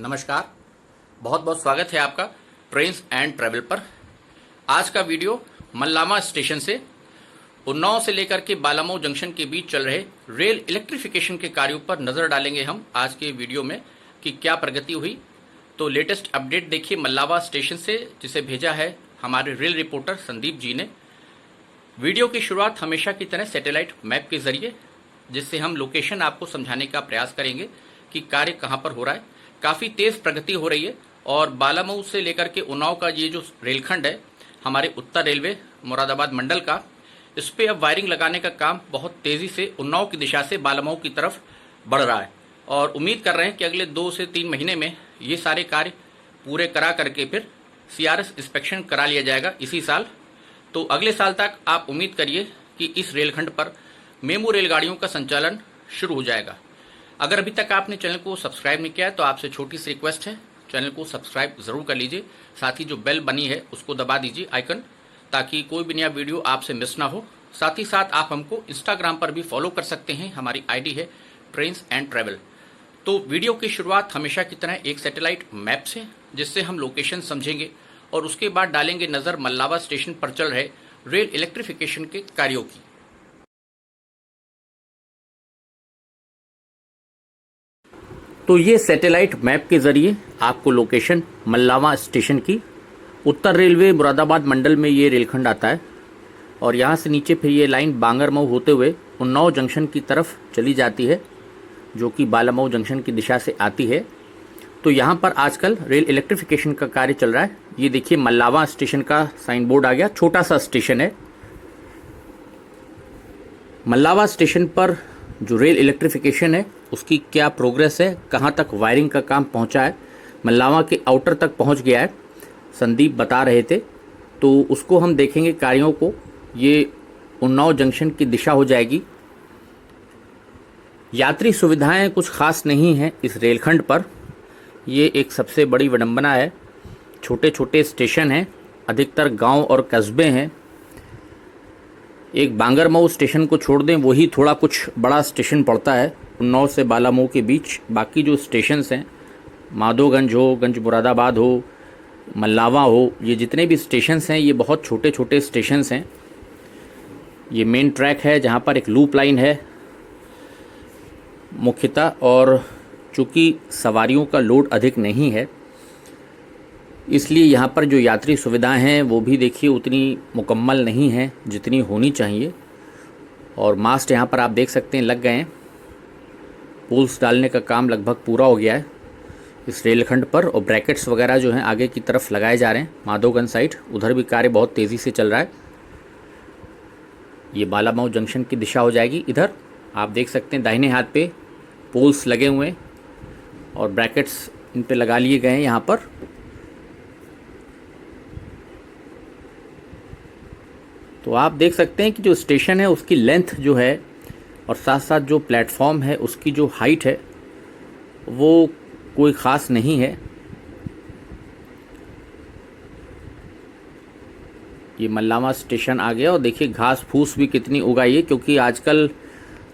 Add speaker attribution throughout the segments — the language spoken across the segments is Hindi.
Speaker 1: नमस्कार, बहुत बहुत स्वागत है आपका ट्रेन्स एंड ट्रैवल पर। आज का वीडियो मल्लामा स्टेशन से उन्नाव से लेकर के बालामऊ जंक्शन के बीच चल रहे रेल इलेक्ट्रिफिकेशन के कार्यों पर नज़र डालेंगे हम आज के वीडियो में कि क्या प्रगति हुई। तो लेटेस्ट अपडेट देखिए मल्लावा स्टेशन से, जिसे भेजा है हमारे रेल रिपोर्टर संदीप जी ने। वीडियो की शुरुआत हमेशा की तरह सैटेलाइट मैप के जरिए, जिससे हम लोकेशन आपको समझाने का प्रयास करेंगे कि कार्य कहाँ पर हो रहा है। काफ़ी तेज़ प्रगति हो रही है और बालामऊ से लेकर के उन्नाव का ये जो रेलखंड है हमारे उत्तर रेलवे मुरादाबाद मंडल का, इस पर अब वायरिंग लगाने का काम बहुत तेज़ी से उन्नाव की दिशा से बालामऊ की तरफ बढ़ रहा है और उम्मीद कर रहे हैं कि अगले 2 से 3 महीने में ये सारे कार्य पूरे करा करके फिर CRS इंस्पेक्शन करा लिया जाएगा इसी साल। तो अगले साल तक आप उम्मीद करिए कि इस रेलखंड पर मेमू रेलगाड़ियों का संचालन शुरू हो जाएगा। अगर अभी तक आपने चैनल को सब्सक्राइब नहीं किया है तो आपसे छोटी सी रिक्वेस्ट है, चैनल को सब्सक्राइब ज़रूर कर लीजिए। साथ ही जो बेल बनी है उसको दबा दीजिए आइकन, ताकि कोई भी नया वीडियो आपसे मिस ना हो। साथ ही साथ आप हमको इंस्टाग्राम पर भी फॉलो कर सकते हैं, हमारी ID है ट्रेन्स एंड ट्रैवल। तो वीडियो की शुरुआत हमेशा की तरह एक सैटेलाइट मैप से, जिससे हम लोकेशन समझेंगे और उसके बाद डालेंगे नज़र मल्लावा स्टेशन पर चल रहे रेल इलेक्ट्रिफिकेशन के कार्यों की। तो ये सैटेलाइट मैप के ज़रिए आपको लोकेशन मल्लावा स्टेशन की, उत्तर रेलवे मुरादाबाद मंडल में ये रेलखंड आता है और यहाँ से नीचे फिर ये लाइन बांगरमऊ होते हुए उन्नाव जंक्शन की तरफ चली जाती है, जो कि बालामऊ जंक्शन की दिशा से आती है। तो यहाँ पर आजकल रेल इलेक्ट्रिफिकेशन का कार्य चल रहा है। ये देखिए मल्लावा स्टेशन का साइन बोर्ड आ गया, छोटा सा स्टेशन है। मल्लावा स्टेशन पर जो रेल इलेक्ट्रिफिकेशन है उसकी क्या प्रोग्रेस है, कहाँ तक वायरिंग का काम पहुँचा है, मल्लावा के आउटर तक पहुँच गया है, संदीप बता रहे थे। तो उसको हम देखेंगे कार्यों को। ये उन्नाव जंक्शन की दिशा हो जाएगी। यात्री सुविधाएं कुछ खास नहीं हैं इस रेलखंड पर, ये एक सबसे बड़ी विडंबना है। छोटे छोटे स्टेशन हैं, अधिकतर गांव और कस्बे हैं। एक बांगरमऊ स्टेशन को छोड़ दें, वही थोड़ा कुछ बड़ा स्टेशन पड़ता है उन्नाव से बालामऊ के बीच। बाकी जो स्टेशंस हैं, माधोगंज हो, गंज मुरादाबाद हो, मल्लावा हो, ये जितने भी स्टेशंस हैं ये बहुत छोटे छोटे स्टेशंस हैं। ये मेन ट्रैक है जहाँ पर एक लूप लाइन है मुख्यतः, और चूँकि सवारियों का लोड अधिक नहीं है इसलिए यहाँ पर जो यात्री सुविधाएं हैं वो भी देखिए उतनी मुकम्मल नहीं हैं जितनी होनी चाहिए। और मास्ट यहाँ पर आप देख सकते हैं लग गए हैं। पोल्स डालने का काम लगभग पूरा हो गया है इस रेलखंड पर, और ब्रैकेट्स वगैरह जो हैं आगे की तरफ लगाए जा रहे हैं। माधोगंज साइड उधर भी कार्य बहुत तेज़ी से चल रहा है। ये बालामऊ जंक्शन की दिशा हो जाएगी। इधर आप देख सकते हैं दाहिने हाथ पे पोल्स लगे हुए हैं और ब्रैकेट्स इन पे लगा लिए गए हैं यहाँ पर। तो आप देख सकते हैं कि जो स्टेशन है उसकी लेंथ जो है और साथ साथ जो प्लेटफॉर्म है उसकी जो हाइट है वो कोई ख़ास नहीं है। ये मल्लावा स्टेशन आ गया और देखिए घास फूस भी कितनी उगाई है, क्योंकि आजकल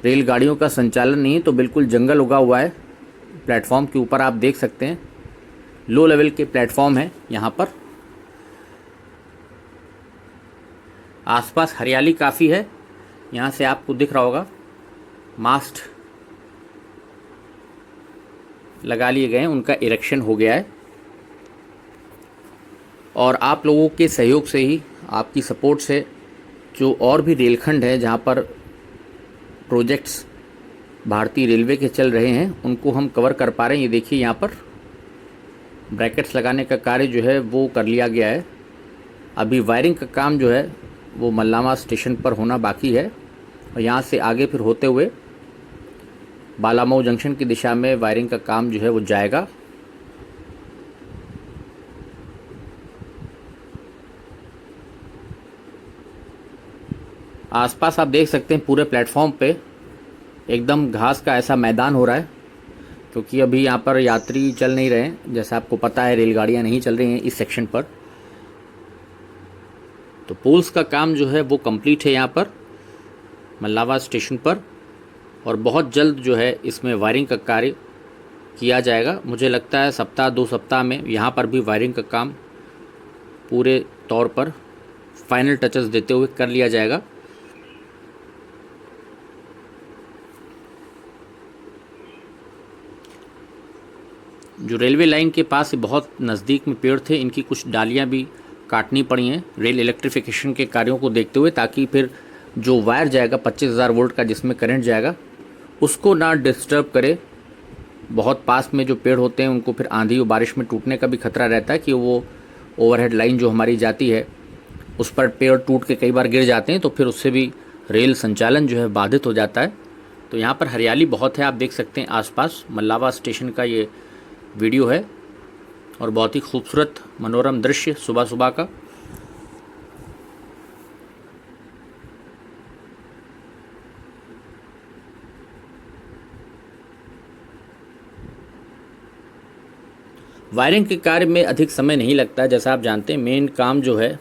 Speaker 1: रेलगाड़ियों का संचालन नहीं है तो बिल्कुल जंगल उगा हुआ है। प्लेटफॉर्म के ऊपर आप देख सकते हैं लो लेवल के प्लेटफॉर्म है यहाँ पर। आसपास हरियाली काफ़ी है, यहाँ से आपको दिख रहा होगा मास्ट लगा लिए गए हैं, उनका इरेक्शन हो गया है। और आप लोगों के सहयोग से ही, आपकी सपोर्ट से जो और भी रेलखंड है जहाँ पर प्रोजेक्ट्स भारतीय रेलवे के चल रहे हैं उनको हम कवर कर पा रहे हैं। ये देखिए यहाँ पर ब्रैकेट्स लगाने का कार्य जो है वो कर लिया गया है। अभी वायरिंग का काम जो है वो मल्लावा स्टेशन पर होना बाकी है और यहाँ से आगे फिर होते हुए बालामऊ जंक्शन की दिशा में वायरिंग का काम जो है वो जाएगा। आसपास आप देख सकते हैं पूरे प्लेटफॉर्म पे एकदम घास का ऐसा मैदान हो रहा है, क्योंकि अभी यहाँ पर यात्री चल नहीं रहे हैं। जैसा आपको पता है रेलगाड़ियाँ नहीं चल रही हैं इस सेक्शन पर। तो पोल्स का काम जो है वो कंप्लीट है यहाँ पर मल्लावा स्टेशन पर, और बहुत जल्द जो है इसमें वायरिंग का कार्य किया जाएगा। मुझे लगता है सप्ताह 2 सप्ताह में यहाँ पर भी वायरिंग का काम पूरे तौर पर फाइनल टचेस देते हुए कर लिया जाएगा। जो रेलवे लाइन के पास बहुत नज़दीक में पेड़ थे, इनकी कुछ डालियां भी काटनी पड़ी हैं रेल इलेक्ट्रिफिकेशन के कार्यों को देखते हुए, ताकि फिर जो वायर जाएगा 25,000 वोल्ट का जिसमें करंट जाएगा उसको ना डिस्टर्ब करे। बहुत पास में जो पेड़ होते हैं उनको फिर आंधी और बारिश में टूटने का भी खतरा रहता है कि वो ओवरहेड लाइन जो हमारी जाती है उस पर पेड़ टूट के कई बार गिर जाते हैं, तो फिर उससे भी रेल संचालन जो है बाधित हो जाता है। तो यहाँ पर हरियाली बहुत है, आप देख सकते हैं आसपास। मल्लावा स्टेशन का ये वीडियो है और बहुत ही खूबसूरत मनोरम दृश्य सुबह सुबह का। वायरिंग के कार्य में अधिक समय नहीं लगता है। जैसा आप जानते हैं मेन काम जो है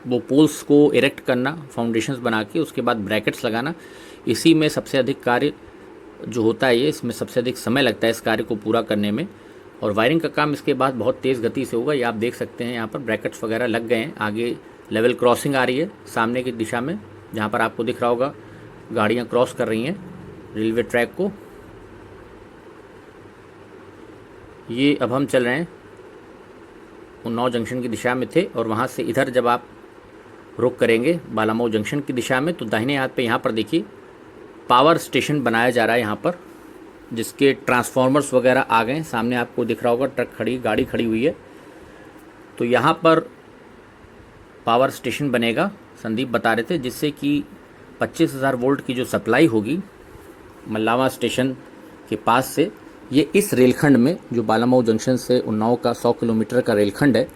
Speaker 1: वो पोल्स को इरेक्ट करना, फाउंडेशंस बना के उसके बाद ब्रैकेट्स लगाना, इसी में सबसे अधिक कार्य जो होता है, ये इसमें सबसे अधिक समय लगता है इस कार्य को पूरा करने में। और वायरिंग का काम इसके बाद बहुत तेज़ गति से होगा। ये आप देख सकते हैं यहाँ पर ब्रैकेट्स वगैरह लग गए हैं। आगे लेवल क्रॉसिंग आ रही है सामने की दिशा में, जहाँ पर आपको दिख रहा होगा गाड़ियाँ क्रॉस कर रही हैं रेलवे ट्रैक को। ये अब हम चल रहे हैं उन्नाव जंक्शन की दिशा में थे, और वहाँ से इधर जब आप रुक करेंगे बालामऊ जंक्शन की दिशा में, तो दाहिने हाथ पे यहाँ पर देखिए पावर स्टेशन बनाया जा रहा है यहाँ पर, जिसके ट्रांसफार्मर्स वगैरह आ गए। सामने आपको दिख रहा होगा ट्रक खड़ी, गाड़ी खड़ी हुई है। तो यहाँ पर पावर स्टेशन बनेगा, संदीप बता रहे थे, जिससे कि 25,000 वोल्ट की जो सप्लाई होगी मल्लावा स्टेशन के पास से, ये इस रेलखंड में जो बालामऊ जंक्शन से उन्नाव का 100 किलोमीटर का रेलखंड है,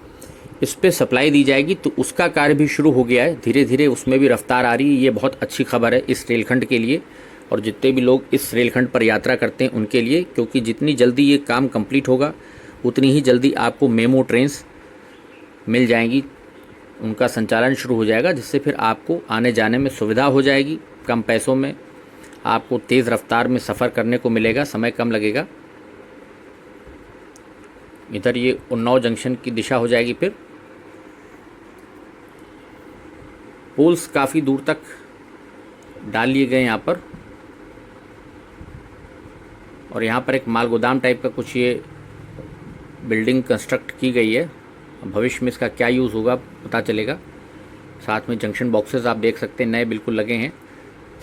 Speaker 1: इस पे सप्लाई दी जाएगी। तो उसका कार्य भी शुरू हो गया है, धीरे धीरे उसमें भी रफ्तार आ रही है। ये बहुत अच्छी खबर है इस रेलखंड के लिए और जितने भी लोग इस रेलखंड पर यात्रा करते हैं उनके लिए, क्योंकि जितनी जल्दी ये काम कंप्लीट होगा उतनी ही जल्दी आपको मेमो ट्रेन्स मिल जाएंगी, उनका संचालन शुरू हो जाएगा, जिससे फिर आपको आने जाने में सुविधा हो जाएगी। कम पैसों में आपको तेज़ रफ्तार में सफ़र करने को मिलेगा, समय कम लगेगा। इधर ये उन्नाव जंक्शन की दिशा हो जाएगी। फिर पोल्स काफ़ी दूर तक डाल लिए गए यहाँ पर, और यहाँ पर एक माल गोदाम टाइप का कुछ ये बिल्डिंग कंस्ट्रक्ट की गई है। भविष्य में इसका क्या यूज़ होगा पता चलेगा। साथ में जंक्शन बॉक्सेस आप देख सकते हैं नए बिल्कुल लगे हैं।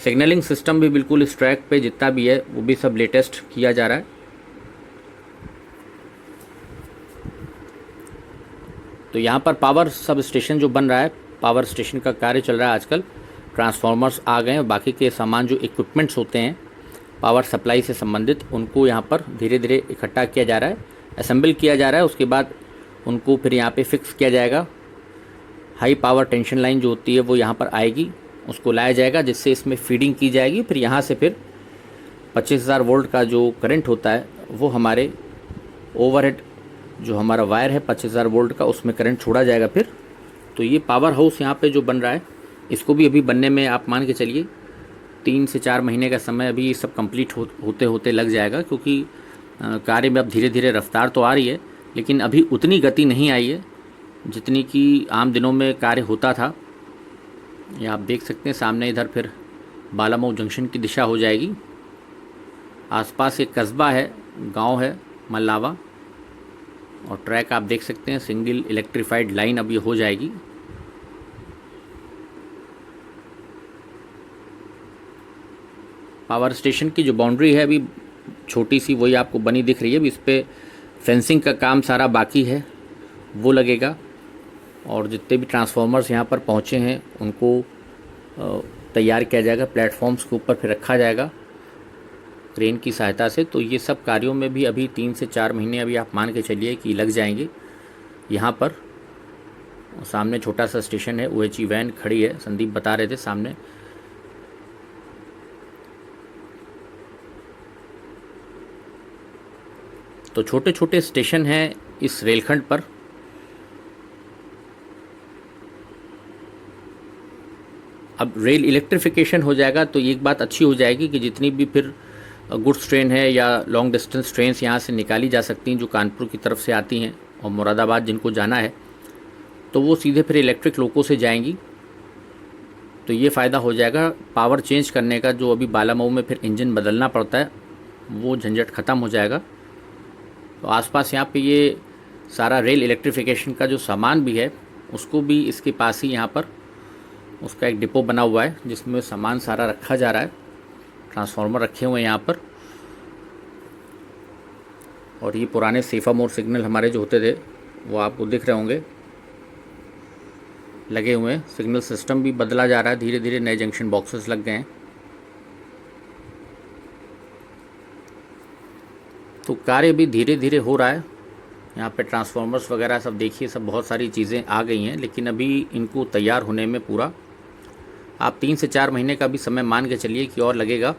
Speaker 1: सिग्नलिंग सिस्टम भी बिल्कुल इस ट्रैक पे जितना भी है वो भी सब लेटेस्ट किया जा रहा है। तो यहाँ पर पावर सब स्टेशन जो बन रहा है, पावर स्टेशन का कार्य चल रहा है आजकल। ट्रांसफार्मर्स आ गए हैं, बाकी के सामान जो इक्विपमेंट्स होते हैं पावर सप्लाई से संबंधित, उनको यहाँ पर धीरे धीरे इकट्ठा किया जा रहा है, असेंबल किया जा रहा है। उसके बाद उनको फिर यहाँ पे फिक्स किया जाएगा। हाई पावर टेंशन लाइन जो होती है वो यहाँ पर आएगी, उसको लाया जाएगा, जिससे इसमें फीडिंग की जाएगी। फिर यहाँ से फिर 25,000 वोल्ट का जो करंट होता है वो हमारे ओवरहेड जो हमारा वायर है 25,000 वोल्ट का, उसमें करंट छोड़ा जाएगा फिर। तो ये पावर हाउस यहाँ पे जो बन रहा है, इसको भी अभी बनने में आप मान के चलिए 3 से 4 महीने का समय अभी सब कंप्लीट होते होते लग जाएगा, क्योंकि कार्य में अब धीरे धीरे रफ्तार तो आ रही है, लेकिन अभी उतनी गति नहीं आई है जितनी कि आम दिनों में कार्य होता था। ये आप देख सकते हैं सामने इधर फिर बालामऊ जंक्शन की दिशा हो जाएगी। आसपास एक कस्बा है, गांव है मल्लावा, और ट्रैक आप देख सकते हैं सिंगल इलेक्ट्रीफाइड लाइन अब ये हो जाएगी। पावर स्टेशन की जो बाउंड्री है अभी छोटी सी वही आपको बनी दिख रही है। अभी इस पर फेंसिंग का काम सारा बाकी है, वो लगेगा। और जितने भी ट्रांसफार्मर्स यहाँ पर पहुँचे हैं उनको तैयार किया जाएगा, प्लेटफॉर्म्स के ऊपर फिर रखा जाएगा क्रेन की सहायता से। तो ये सब कार्यों में भी अभी 3 से 4 महीने अभी आप मान के चलिए कि लग जाएंगे। यहाँ पर सामने छोटा सा स्टेशन है, OHE वैन खड़ी है, संदीप बता रहे थे सामने। तो छोटे छोटे स्टेशन हैं इस रेलखंड पर। अब रेल इलेक्ट्रिफिकेशन हो जाएगा तो एक बात अच्छी हो जाएगी कि जितनी भी फिर गुड्स ट्रेन है या लॉन्ग डिस्टेंस ट्रेन्स यहाँ से निकाली जा सकती हैं जो कानपुर की तरफ से आती हैं और मुरादाबाद जिनको जाना है तो वो सीधे फिर इलेक्ट्रिक लोको से जाएंगी। तो ये फ़ायदा हो जाएगा, पावर चेंज करने का जो अभी बालामऊ में फिर इंजन बदलना पड़ता है वो झंझट ख़त्म हो जाएगा। तो आसपास यहाँ पे ये सारा रेल इलेक्ट्रिफिकेशन का जो सामान भी है उसको भी इसके पास ही यहाँ पर उसका एक डिपो बना हुआ है जिसमें सामान सारा रखा जा रहा है। ट्रांसफार्मर रखे हुए हैं यहाँ पर और ये पुराने सेफामोर सिग्नल हमारे जो होते थे वो आपको दिख रहे होंगे लगे हुए हैं। सिग्नल सिस्टम भी बदला जा रहा है, धीरे धीरे नए जंक्शन बॉक्सेस लग गए हैं। तो कार्य भी धीरे धीरे हो रहा है। यहाँ पे ट्रांसफार्मर्स वगैरह सब देखिए, सब बहुत सारी चीज़ें आ गई हैं, लेकिन अभी इनको तैयार होने में पूरा आप 3 से 4 महीने का भी समय मान के चलिए कि और लगेगा।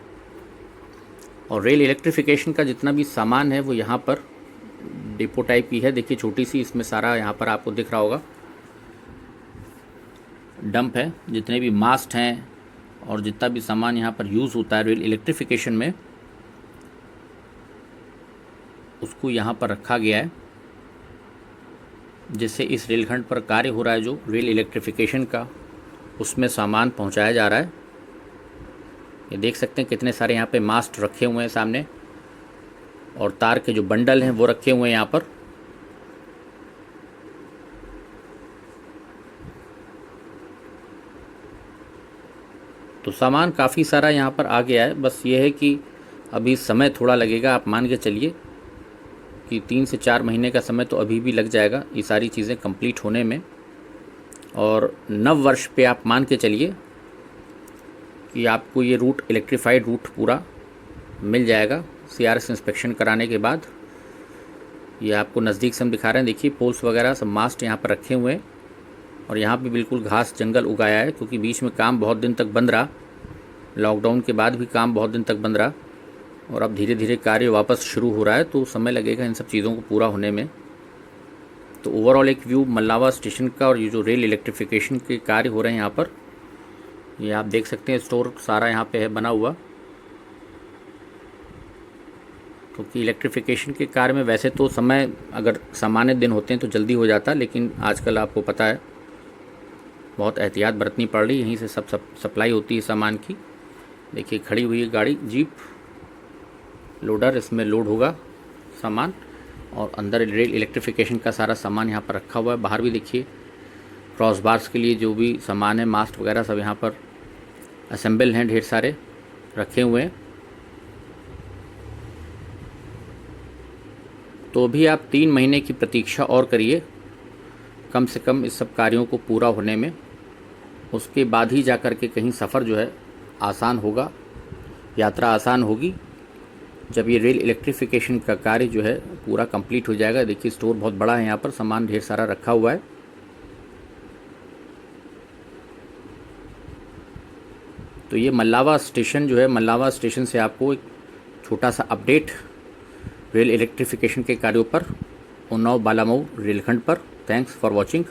Speaker 1: और रेल इलेक्ट्रिफिकेशन का जितना भी सामान है वो यहाँ पर डिपो टाइप की है, देखिए छोटी सी, इसमें सारा यहाँ पर आपको दिख रहा होगा डंप है। जितने भी मास्ट हैं और जितना भी सामान यहाँ पर यूज़ होता है रेल इलेक्ट्रिफिकेशन में उसको यहाँ पर रखा गया है, जिससे इस रेलखंड पर कार्य हो रहा है जो रेल इलेक्ट्रिफिकेशन का उसमें सामान पहुँचाया जा रहा है। ये देख सकते हैं कितने सारे यहाँ पे मास्ट रखे हुए हैं सामने और तार के जो बंडल हैं वो रखे हुए हैं यहाँ पर। तो सामान काफ़ी सारा यहाँ पर आ गया है, बस ये है कि अभी समय थोड़ा लगेगा। आप मान के चलिए कि 3 से 4 महीने का समय तो अभी भी लग जाएगा ये सारी चीज़ें कंप्लीट होने में। और नव वर्ष पे आप मान के चलिए कि आपको ये रूट इलेक्ट्रीफाइड रूट पूरा मिल जाएगा CRS इंस्पेक्शन कराने के बाद। ये आपको नज़दीक से हम दिखा रहे हैं, देखिए पोल्स वगैरह सब मास्ट यहाँ पर रखे हुए हैं और यहाँ पे बिल्कुल घास जंगल उगाया है क्योंकि बीच में काम बहुत दिन तक बंद रहा, लॉकडाउन के बाद भी काम बहुत दिन तक बंद रहा और अब धीरे धीरे कार्य वापस शुरू हो रहा है, तो समय लगेगा इन सब चीज़ों को पूरा होने में। तो ओवरऑल एक व्यू मल्लावा स्टेशन का और ये जो रेल इलेक्ट्रिफिकेशन के कार्य हो रहे हैं यहाँ पर, ये आप देख सकते हैं स्टोर सारा यहाँ पे है बना हुआ। क्योंकि इलेक्ट्रिफिकेशन के कार्य में वैसे तो समय अगर सामान्य दिन होते हैं तो जल्दी हो जाता, लेकिन आजकल आपको पता है बहुत एहतियात बरतनी पड़ रही है। यहीं से सब सप्लाई होती है सामान की। देखिए खड़ी हुई है गाड़ी, जीप लोडर, इसमें लोड होगा सामान और अंदर रेल इलेक्ट्रिफिकेशन का सारा सामान यहाँ पर रखा हुआ है। बाहर भी देखिए क्रॉस बार्स के लिए जो भी सामान है, मास्ट वगैरह सब यहाँ पर असेंबल हैं, ढेर सारे रखे हुए हैं। तो भी आप 3 महीने की प्रतीक्षा और करिए कम से कम इस सब कार्यों को पूरा होने में। उसके बाद ही जा कर के कहीं सफ़र जो है आसान होगा, यात्रा आसान होगी जब ये रेल इलेक्ट्रिफिकेशन का कार्य जो है पूरा कंप्लीट हो जाएगा। देखिए स्टोर बहुत बड़ा है, यहाँ पर सामान ढेर सारा रखा हुआ है। तो ये मल्लावा स्टेशन जो है, मल्लावा स्टेशन से आपको एक छोटा सा अपडेट रेल इलेक्ट्रिफिकेशन के कार्यों पर उन्नाव बालामऊ रेलखंड पर। Thanks for watching.